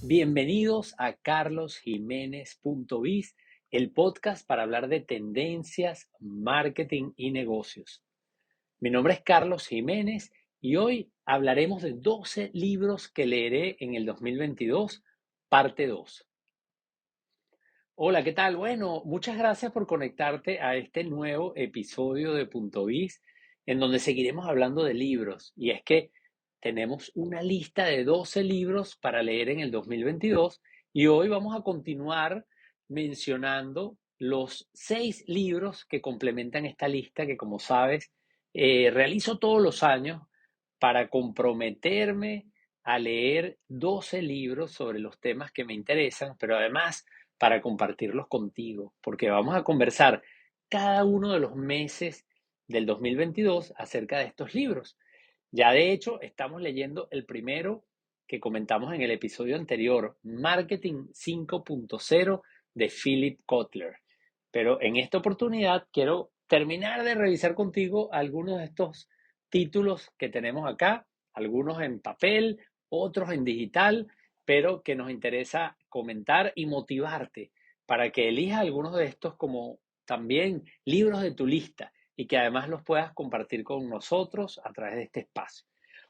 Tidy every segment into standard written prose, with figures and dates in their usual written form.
Bienvenidos a carlosjimenez.biz, el podcast para hablar de tendencias, marketing y negocios. Mi nombre es Carlos Jiménez y hoy hablaremos de 12 libros que leeré en el 2022, parte 2. Hola, ¿qué tal? Bueno, muchas gracias por conectarte a este nuevo episodio de Punto Biz, en donde seguiremos hablando de libros. Y es que tenemos una lista de 12 libros para leer en el 2022 y hoy vamos a continuar mencionando los 6 libros que complementan esta lista que, como sabes, realizo todos los años para comprometerme a leer 12 libros sobre los temas que me interesan, pero además para compartirlos contigo, porque vamos a conversar cada uno de los meses del 2022 acerca de estos libros. Ya de hecho, estamos leyendo el primero que comentamos en el episodio anterior, Marketing 5.0 de Philip Kotler. Pero en esta oportunidad quiero terminar de revisar contigo algunos de estos títulos que tenemos acá, algunos en papel, otros en digital, pero que nos interesa comentar y motivarte para que elijas algunos de estos como también libros de tu lista y que además los puedas compartir con nosotros a través de este espacio.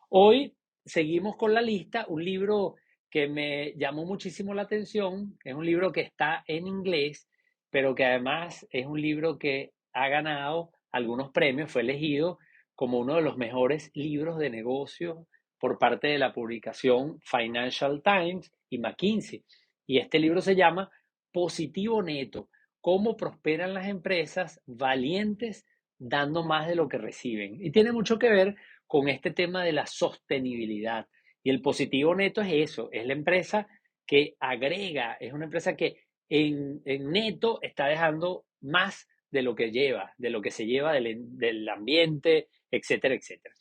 Hoy seguimos con la lista, un libro que me llamó muchísimo la atención, es un libro que está en inglés, pero que además es un libro que ha ganado algunos premios, fue elegido como uno de los mejores libros de negocios por parte de la publicación Financial Times y McKinsey. Y este libro se llama Positivo Neto, cómo prosperan las empresas valientes dando más de lo que reciben. Y tiene mucho que ver con este tema de la sostenibilidad. Y el positivo neto es eso, es la empresa que agrega, es una empresa que en neto está dejando más de lo que lleva, de lo que se lleva del ambiente, etcétera, etcétera.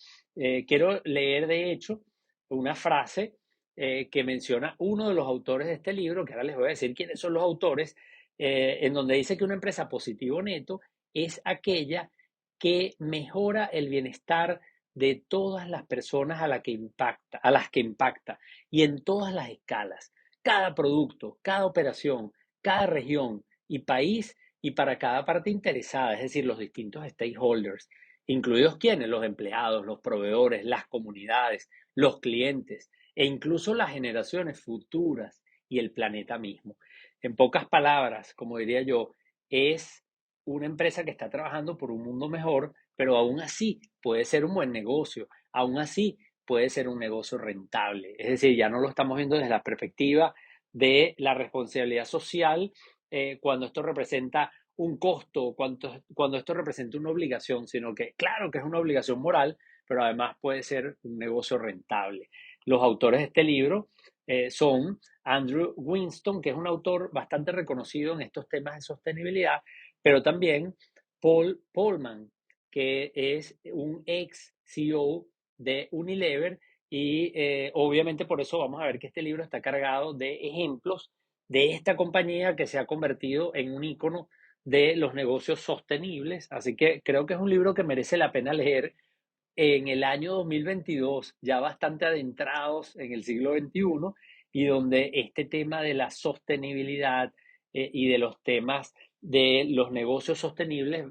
Quiero leer, de hecho, una frase que menciona uno de los autores de este libro, que ahora les voy a decir quiénes son los autores, en donde dice que una empresa positivo neto es aquella que mejora el bienestar de todas las personas a las que impacta y en todas las escalas. Cada producto, cada operación, cada región y país y para cada parte interesada, es decir, los distintos stakeholders, incluidos quienes, los empleados, los proveedores, las comunidades, los clientes e incluso las generaciones futuras y el planeta mismo. En pocas palabras, como diría yo, es una empresa que está trabajando por un mundo mejor, pero aún así puede ser un buen negocio, aún así puede ser un negocio rentable. Es decir, ya no lo estamos viendo desde la perspectiva de la responsabilidad social cuando esto representa un costo, cuando esto representa una obligación, sino que claro que es una obligación moral, pero además puede ser un negocio rentable. Los autores de este libro son Andrew Winston, que es un autor bastante reconocido en estos temas de sostenibilidad, pero también Paul Polman, que es un ex CEO de Unilever y obviamente por eso vamos a ver que este libro está cargado de ejemplos de esta compañía que se ha convertido en un icono de los negocios sostenibles. Así que creo que es un libro que merece la pena leer en el año 2022, ya bastante adentrados en el siglo XXI, y donde este tema de la sostenibilidad y de los temas de los negocios sostenibles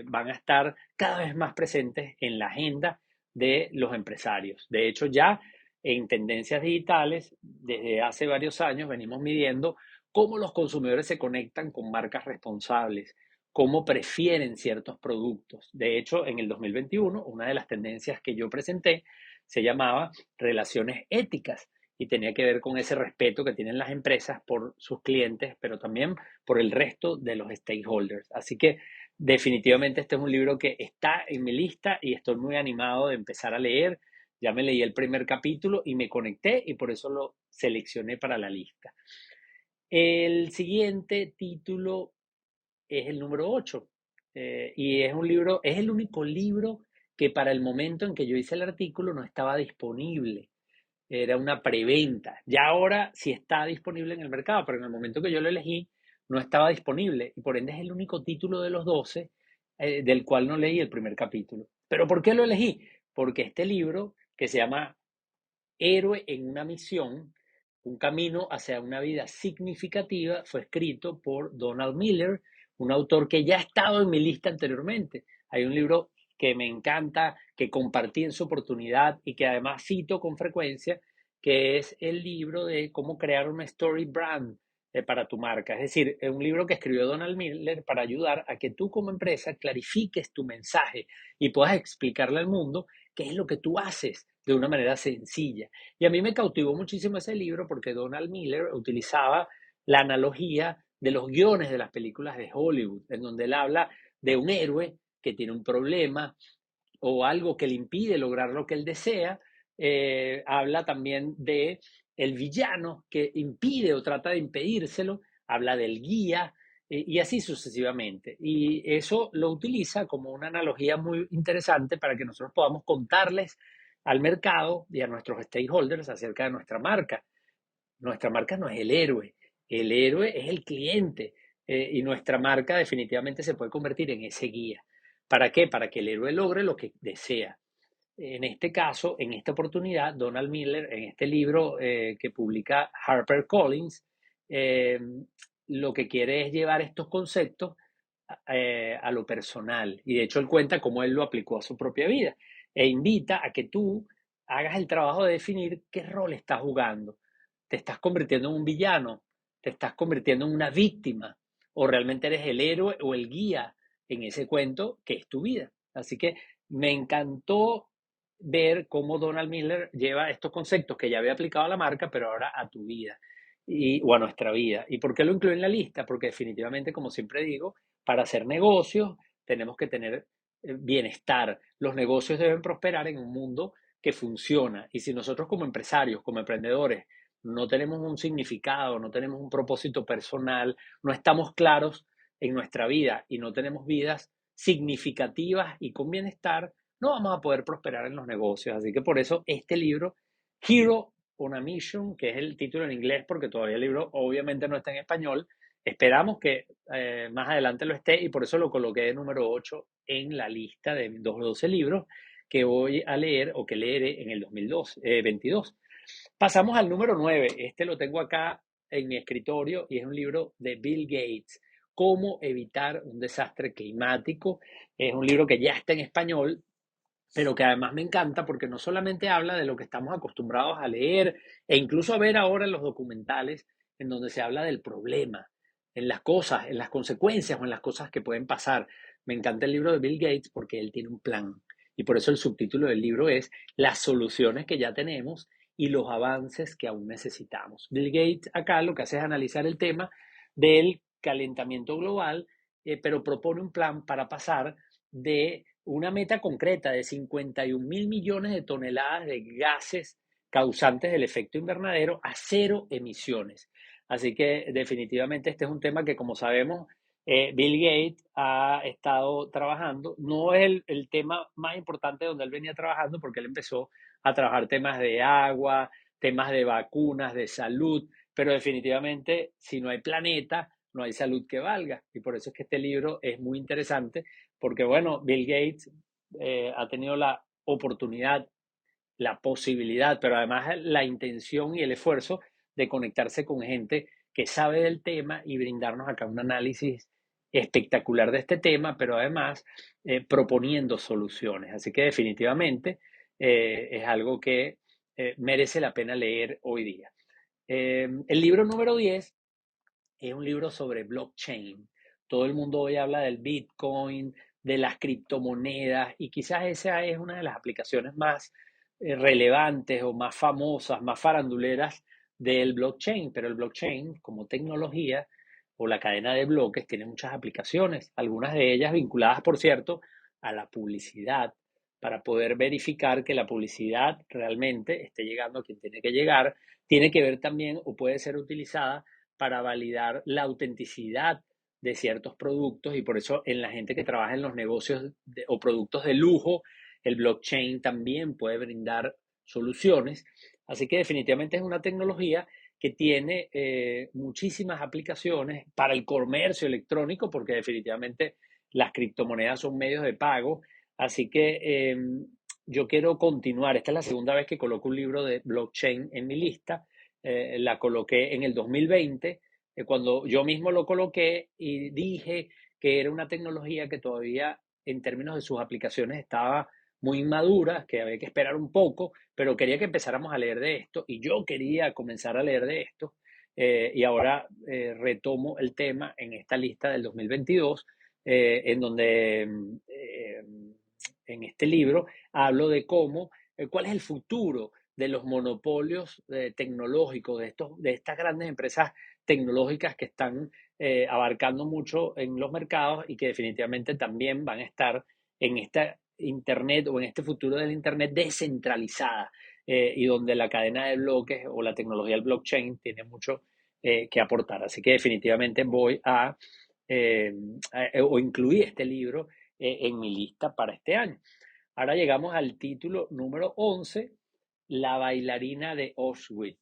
van a estar cada vez más presentes en la agenda de los empresarios. De hecho, ya en tendencias digitales, desde hace varios años venimos midiendo cómo los consumidores se conectan con marcas responsables, cómo prefieren ciertos productos. De hecho, en el 2021, una de las tendencias que yo presenté se llamaba relaciones éticas y tenía que ver con ese respeto que tienen las empresas por sus clientes, pero también por el resto de los stakeholders. Así que definitivamente este es un libro que está en mi lista y estoy muy animado de empezar a leer. Ya me leí el primer capítulo y me conecté y por eso lo seleccioné para la lista. El siguiente título es el número 8. Y es un libro, es el único libro que para el momento en que yo hice el artículo no estaba disponible. Era una preventa. Ya ahora sí está disponible en el mercado, pero en el momento que yo lo elegí no estaba disponible. Y por ende es el único título de los 12 del cual no leí el primer capítulo. ¿Pero por qué lo elegí? Porque este libro, que se llama Héroe en una misión, un camino hacia una vida significativa, fue escrito por Donald Miller, un autor que ya ha estado en mi lista anteriormente. Hay un libro que me encanta, que compartí en su oportunidad y que además cito con frecuencia, que es el libro de cómo crear una story brand para tu marca. Es decir, es un libro que escribió Donald Miller para ayudar a que tú como empresa clarifiques tu mensaje y puedas explicarle al mundo qué es lo que tú haces de una manera sencilla. Y a mí me cautivó muchísimo ese libro porque Donald Miller utilizaba la analogía de los guiones de las películas de Hollywood, en donde él habla de un héroe que tiene un problema o algo que le impide lograr lo que él desea. Habla también de el villano que impide o trata de impedírselo, habla del guía y así sucesivamente. Y eso lo utiliza como una analogía muy interesante para que nosotros podamos contarles al mercado y a nuestros stakeholders acerca de nuestra marca. Nuestra marca no es el héroe es el cliente y nuestra marca definitivamente se puede convertir en ese guía. ¿Para qué? Para que el héroe logre lo que desea. En este caso, en esta oportunidad, Donald Miller, en este libro que publica HarperCollins, eh, lo que quiere es llevar estos conceptos a lo personal. Y de hecho, él cuenta cómo él lo aplicó a su propia vida e invita a que tú hagas el trabajo de definir qué rol estás jugando. ¿Te estás convirtiendo en un villano? ¿Te estás convirtiendo en una víctima? ¿O realmente eres el héroe o el guía en ese cuento que es tu vida? Así que me encantó ver cómo Donald Miller lleva estos conceptos que ya había aplicado a la marca, pero ahora a tu vida o a nuestra vida. ¿Y por qué lo incluyo en la lista? Porque definitivamente, como siempre digo, para hacer negocios tenemos que tener bienestar. Los negocios deben prosperar en un mundo que funciona. Y si nosotros como empresarios, como emprendedores, no tenemos un significado, no tenemos un propósito personal, no estamos claros en nuestra vida y no tenemos vidas significativas y con bienestar, no vamos a poder prosperar en los negocios. Así que por eso este libro, Hero on a Mission, que es el título en inglés, porque todavía el libro obviamente no está en español, esperamos que más adelante lo esté y por eso lo coloqué de número 8 en la lista de 12 libros que voy a leer o que leeré en el 2022. Pasamos al número 9. Este lo tengo acá en mi escritorio y es un libro de Bill Gates, Cómo evitar un desastre climático. Es un libro que ya está en español, pero que además me encanta porque no solamente habla de lo que estamos acostumbrados a leer e incluso a ver ahora en los documentales en donde se habla del problema, en las cosas, en las consecuencias o en las cosas que pueden pasar. Me encanta el libro de Bill Gates porque él tiene un plan y por eso el subtítulo del libro es Las soluciones que ya tenemos y los avances que aún necesitamos. Bill Gates acá lo que hace es analizar el tema del calentamiento global, pero propone un plan para pasar de una meta concreta de 51.000 millones de toneladas de gases causantes del efecto invernadero a cero emisiones. Así que definitivamente este es un tema que, como sabemos, Bill Gates ha estado trabajando. No es el tema más importante donde él venía trabajando porque él empezó a trabajar temas de agua, temas de vacunas, de salud, pero definitivamente si no hay planeta, no hay salud que valga. Y por eso es que este libro es muy interesante porque bueno, Bill Gates ha tenido la oportunidad, la posibilidad, pero además la intención y el esfuerzo de conectarse con gente que sabe del tema y brindarnos acá un análisis espectacular de este tema, pero además proponiendo soluciones. Así que definitivamente es algo que merece la pena leer hoy día. El libro número 10 es un libro sobre blockchain. Todo el mundo hoy habla del Bitcoin, de las criptomonedas y quizás esa es una de las aplicaciones más relevantes o más famosas, más faranduleras del blockchain, pero el blockchain como tecnología o la cadena de bloques tiene muchas aplicaciones, algunas de ellas vinculadas, por cierto, a la publicidad, para poder verificar que la publicidad realmente esté llegando a quien tiene que llegar, tiene que ver también o puede ser utilizada para validar la autenticidad de ciertos productos y por eso en la gente que trabaja en los negocios o productos de lujo, el blockchain también puede brindar soluciones. Así que definitivamente es una tecnología que tiene muchísimas aplicaciones para el comercio electrónico, porque definitivamente las criptomonedas son medios de pago. Así que yo quiero continuar. Esta es la segunda vez que coloco un libro de blockchain en mi lista la coloqué en el 2020, cuando yo mismo lo coloqué y dije que era una tecnología que todavía en términos de sus aplicaciones estaba muy inmadura, que había que esperar un poco, pero quería que empezáramos a leer de esto y yo quería comenzar a leer de esto. Y ahora retomo el tema en esta lista del 2022, en donde en este libro hablo de cómo, cuál es el futuro de los monopolios tecnológicos, de estas grandes empresas tecnológicas que están abarcando mucho en los mercados y que definitivamente también van a estar en esta Internet o en este futuro del Internet descentralizada, y donde la cadena de bloques o la tecnología del blockchain tiene mucho que aportar. Así que definitivamente voy eh, o incluí este libro en mi lista para este año. Ahora llegamos al título número 11, La bailarina de Auschwitz,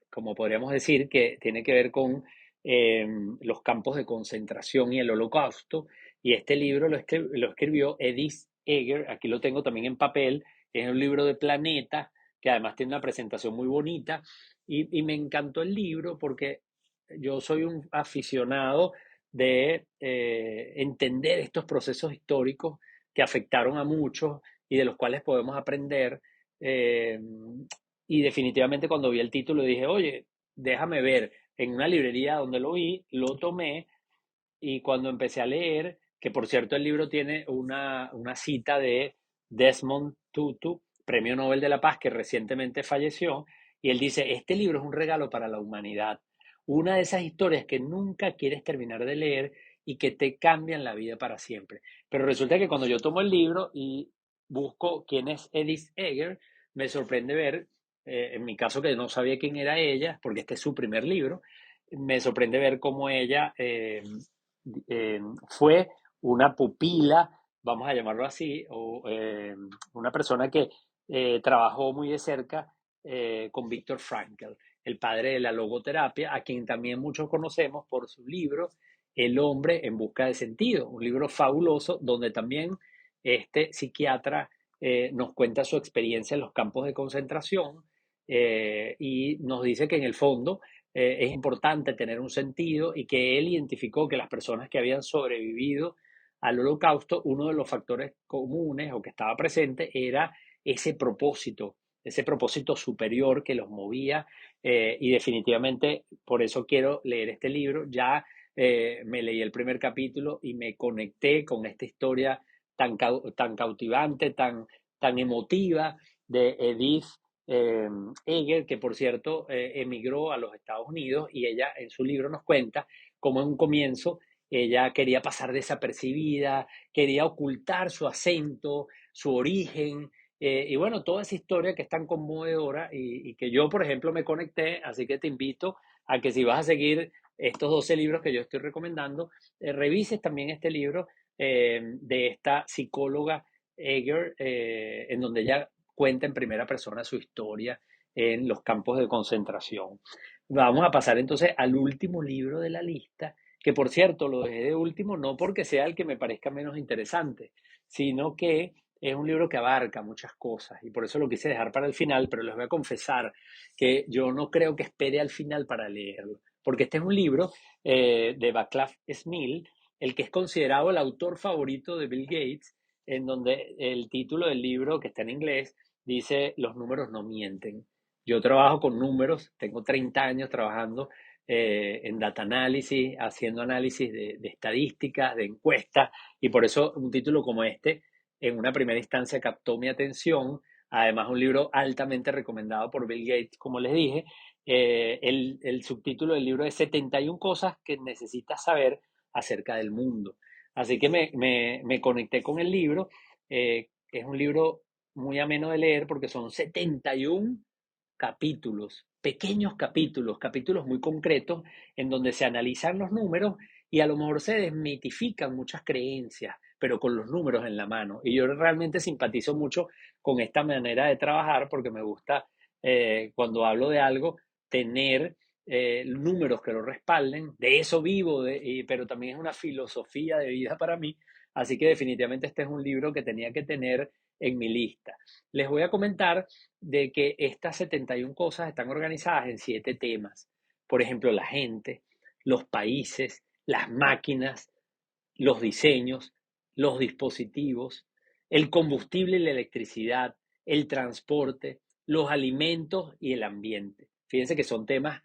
como podríamos decir, que tiene que ver con eh, los campos de concentración y el holocausto. Y este libro lo escribió Edith Eger, aquí lo tengo también en papel, es un libro de Planeta, que además tiene una presentación muy bonita. Y me encantó el libro porque yo soy un aficionado de entender estos procesos históricos que afectaron a muchos y de los cuales podemos aprender. eh, y definitivamente cuando vi el título dije, oye, déjame ver en una librería donde lo vi, lo tomé y cuando empecé a leer, que por cierto el libro tiene una cita de Desmond Tutu, Premio Nobel de la Paz, que recientemente falleció, y él dice, este libro es un regalo para la humanidad, una de esas historias que nunca quieres terminar de leer y que te cambian la vida para siempre. Pero resulta que cuando yo tomo el libro y busco quién es Edith Eger, me sorprende ver, en mi caso que no sabía quién era ella, porque este es su primer libro, me sorprende ver cómo ella fue una pupila, vamos a llamarlo así, o una persona que trabajó muy de cerca con Viktor Frankl, el padre de la logoterapia, a quien también muchos conocemos por su libro El hombre en busca de sentido, un libro fabuloso donde también este psiquiatra nos cuenta su experiencia en los campos de concentración, y nos dice que en el fondo es importante tener un sentido y que él identificó que las personas que habían sobrevivido al holocausto, uno de los factores comunes o que estaba presente era ese propósito superior que los movía, y definitivamente por eso quiero leer este libro. Ya me leí el primer capítulo y me conecté con esta historia tan cautivante, tan emotiva de Edith eh, Eger, que por cierto emigró a los Estados Unidos y ella en su libro nos cuenta cómo en un comienzo ella quería pasar desapercibida, quería ocultar su acento, su origen, y bueno, toda esa historia que es tan conmovedora y que yo, por ejemplo, me conecté, así que te invito a que si vas a seguir estos 12 libros que yo estoy recomendando, revises también este libro de esta psicóloga Eger, en donde ella cuenta en primera persona su historia en los campos de concentración. Vamos a pasar entonces al último libro de la lista, que por cierto lo dejé de último no porque sea el que me parezca menos interesante, sino que es un libro que abarca muchas cosas y por eso lo quise dejar para el final, pero les voy a confesar que yo no creo que espere al final para leerlo, porque este es un libro de Václav Smil, el que es considerado el autor favorito de Bill Gates, en donde el título del libro, que está en inglés, dice Los números no mienten. Yo trabajo con números, tengo 30 años trabajando en data análisis, haciendo análisis de estadísticas, de encuestas, y por eso un título como este, en una primera instancia, captó mi atención. Además, un libro altamente recomendado por Bill Gates, como les dije. El subtítulo del libro es 71 cosas que necesitas saber acerca del mundo. Así que me conecté con el libro. Es un libro muy ameno de leer porque son 71 capítulos, pequeños capítulos, capítulos muy concretos en donde se analizan los números y a lo mejor se desmitifican muchas creencias, pero con los números en la mano. Y yo realmente simpatizo mucho con esta manera de trabajar porque me gusta, cuando hablo de algo, tener números que lo respalden. De eso vivo, pero también es una filosofía de vida para mí. Así que definitivamente este es un libro que tenía que tener en mi lista. Les voy a comentar de que estas 71 cosas están organizadas en 7 temas. Por ejemplo, la gente, los países, las máquinas, los diseños, los dispositivos, el combustible y la electricidad, el transporte, los alimentos y el ambiente. Fíjense que son temas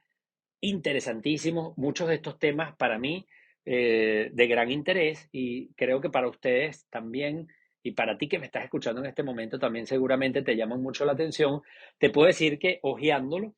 interesantísimos, muchos de estos temas para mí de gran interés y creo que para ustedes también y para ti que me estás escuchando en este momento también seguramente te llaman mucho la atención. Te puedo decir que hojeándolo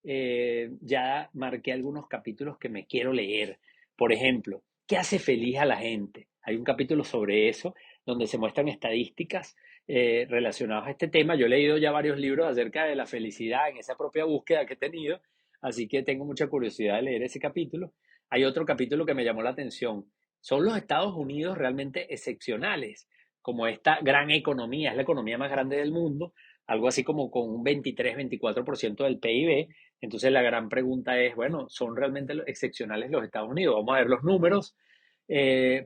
ya marqué algunos capítulos que me quiero leer. Por ejemplo, ¿qué hace feliz a la gente? Hay un capítulo sobre eso donde se muestran estadísticas relacionadas a este tema. Yo he leído ya varios libros acerca de la felicidad en esa propia búsqueda que he tenido, así que tengo mucha curiosidad de leer ese capítulo. Hay otro capítulo que me llamó la atención. ¿Son los Estados Unidos realmente excepcionales? Como esta gran economía, es la economía más grande del mundo, algo así como con un 23-24% del PIB. Entonces la gran pregunta es, bueno, ¿son realmente excepcionales los Estados Unidos? Vamos a ver los números.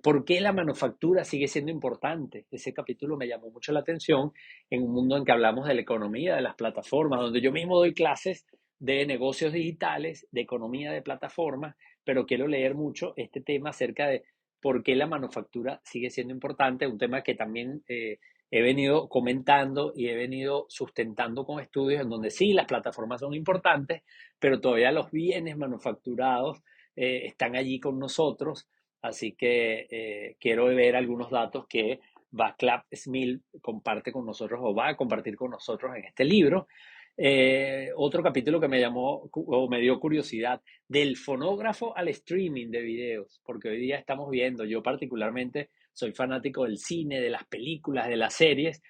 ¿Por qué la manufactura sigue siendo importante? Ese capítulo me llamó mucho la atención en un mundo en que hablamos de la economía, de las plataformas, donde yo mismo doy clases de negocios digitales, de economía de plataformas, pero quiero leer mucho este tema acerca de por qué la manufactura sigue siendo importante, un tema que también he venido comentando y he venido sustentando con estudios en donde sí, las plataformas son importantes, pero todavía los bienes manufacturados están allí con nosotros. Así que quiero ver algunos datos que Václav Smil comparte con nosotros o va a compartir con nosotros en este libro. Otro capítulo que me llamó o me dio curiosidad, del fonógrafo al streaming de videos, porque hoy día estamos viendo, yo particularmente soy fanático del cine, de las películas, de las series,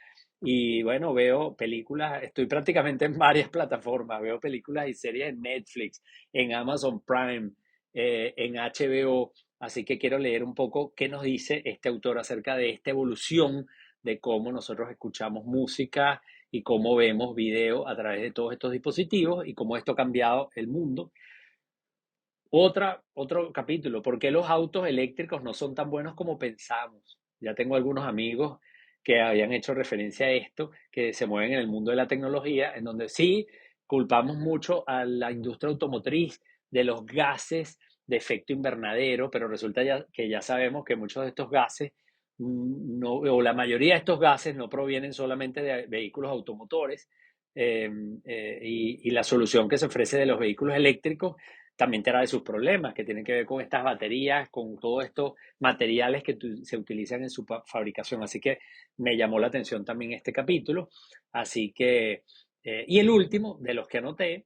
y bueno, veo películas, estoy prácticamente en varias plataformas, veo películas y series en Netflix, en Amazon Prime, en HBO, así que quiero leer un poco qué nos dice este autor acerca de esta evolución de cómo nosotros escuchamos música y cómo vemos video a través de todos estos dispositivos y cómo esto ha cambiado el mundo. Otro capítulo, ¿por qué los autos eléctricos no son tan buenos como pensamos? Ya tengo algunos amigos que habían hecho referencia a esto, que se mueven en el mundo de la tecnología, en donde sí culpamos mucho a la industria automotriz de los gases de efecto invernadero, pero resulta que ya sabemos que muchos de estos gases, no, o la mayoría de estos gases no provienen solamente de vehículos automotores, y la solución que se ofrece de los vehículos eléctricos también trae sus problemas, que tienen que ver con estas baterías, con todos estos materiales que se utilizan en su fabricación. Así que me llamó la atención también este capítulo. Así que, y el último de los que anoté,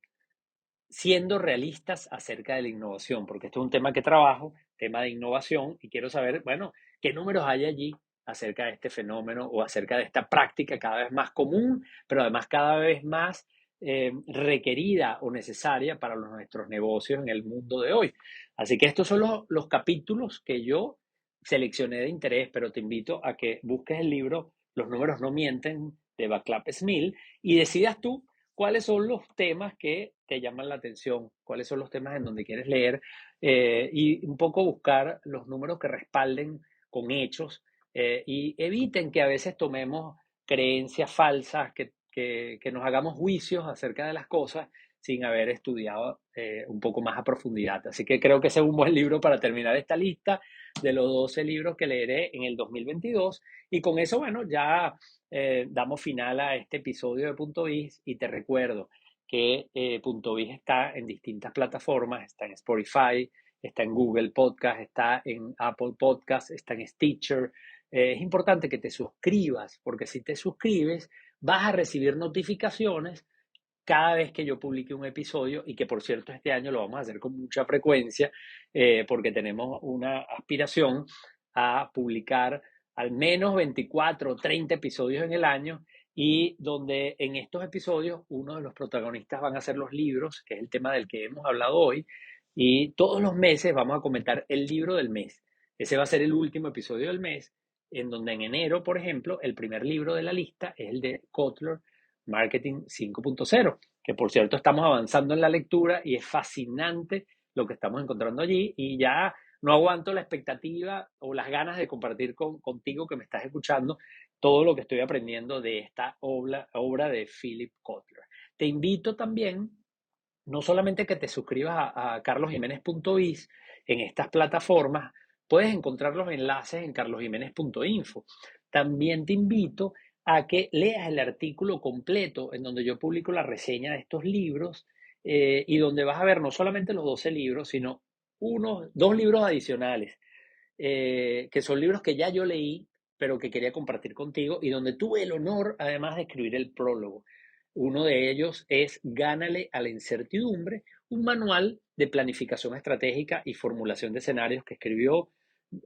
siendo realistas acerca de la innovación, porque esto es un tema que trabajo, tema de innovación, y quiero saber, bueno, qué números hay allí acerca de este fenómeno o acerca de esta práctica cada vez más común, pero además cada vez más requerida o necesaria para nuestros negocios en el mundo de hoy. Así que estos son los capítulos que yo seleccioné de interés, pero te invito a que busques el libro Los números no mienten de Václav Smil y decidas tú cuáles son los temas que te llaman la atención, cuáles son los temas en donde quieres leer y un poco buscar los números que respalden con hechos y eviten que a veces tomemos creencias falsas, que nos hagamos juicios acerca de las cosas sin haber estudiado un poco más a profundidad. Así que creo que ese es un buen libro para terminar esta lista de los 12 libros que leeré en el 2022. Y con eso, bueno, ya damos final a este episodio de Punto Biz y te recuerdo que Punto Biz está en distintas plataformas, está en Spotify, está en Google Podcast, está en Apple Podcast, está en Stitcher. Es importante que te suscribas, porque si te suscribes vas a recibir notificaciones cada vez que yo publique un episodio y que por cierto este año lo vamos a hacer con mucha frecuencia porque tenemos una aspiración a publicar al menos 24 o 30 episodios en el año y donde en estos episodios uno de los protagonistas van a ser los libros, que es el tema del que hemos hablado hoy, y todos los meses vamos a comentar el libro del mes. Ese va a ser el último episodio del mes, en donde en enero, por ejemplo, el primer libro de la lista es el de Kotler, Marketing 5.0. que por cierto estamos avanzando en la lectura y es fascinante lo que estamos encontrando allí y ya no aguanto la expectativa o las ganas de compartir contigo que me estás escuchando todo lo que estoy aprendiendo de esta obra de Philip Kotler. Te invito también no solamente que te suscribas a carlosjimenez.biz en estas plataformas, puedes encontrar los enlaces en carlosjimenez.info. También te invito a que leas el artículo completo en donde yo publico la reseña de estos libros y donde vas a ver no solamente los 12 libros, sino dos libros adicionales, que son libros que ya yo leí, pero que quería compartir contigo y donde tuve el honor, además, de escribir el prólogo. Uno de ellos es Gánale a la incertidumbre, un manual de planificación estratégica y formulación de escenarios que escribió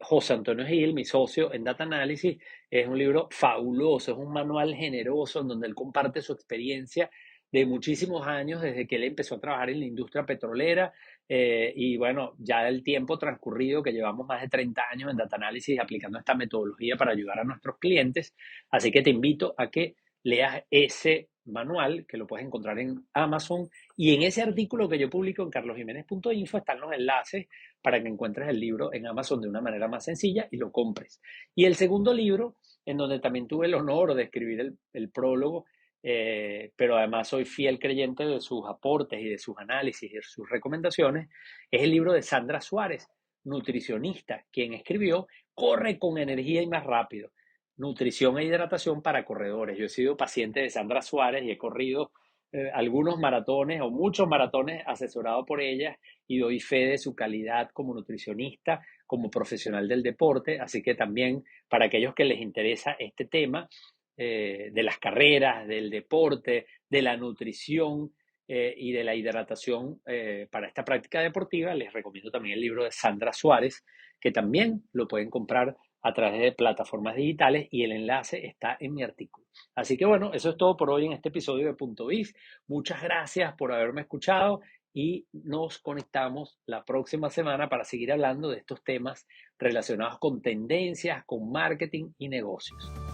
José Antonio Gil, mi socio en Data Analysis. Es un libro fabuloso, es un manual generoso en donde él comparte su experiencia de muchísimos años desde que él empezó a trabajar en la industria petrolera y bueno, ya el tiempo transcurrido que llevamos más de 30 años en Data Analysis aplicando esta metodología para ayudar a nuestros clientes. Así que te invito a que leas ese manual que lo puedes encontrar en Amazon y en ese artículo que yo publico en carlosjimenez.info están los enlaces para que encuentres el libro en Amazon de una manera más sencilla y lo compres. Y el segundo libro, en donde también tuve el honor de escribir el prólogo, pero además soy fiel creyente de sus aportes y de sus análisis y de sus recomendaciones, es el libro de Sandra Suárez, nutricionista, quien escribió Corre con energía y más rápido, nutrición e hidratación para corredores. Yo he sido paciente de Sandra Suárez y he corrido algunos maratones o muchos maratones asesorado por ella y doy fe de su calidad como nutricionista, como profesional del deporte. Así que también para aquellos que les interesa este tema de las carreras, del deporte, de la nutrición y de la hidratación para esta práctica deportiva, les recomiendo también el libro de Sandra Suárez, que también lo pueden comprar a través de plataformas digitales y el enlace está en mi artículo. Así que bueno, eso es todo por hoy en este episodio de Punto Biz. Muchas gracias por haberme escuchado y nos conectamos la próxima semana para seguir hablando de estos temas relacionados con tendencias, con marketing y negocios.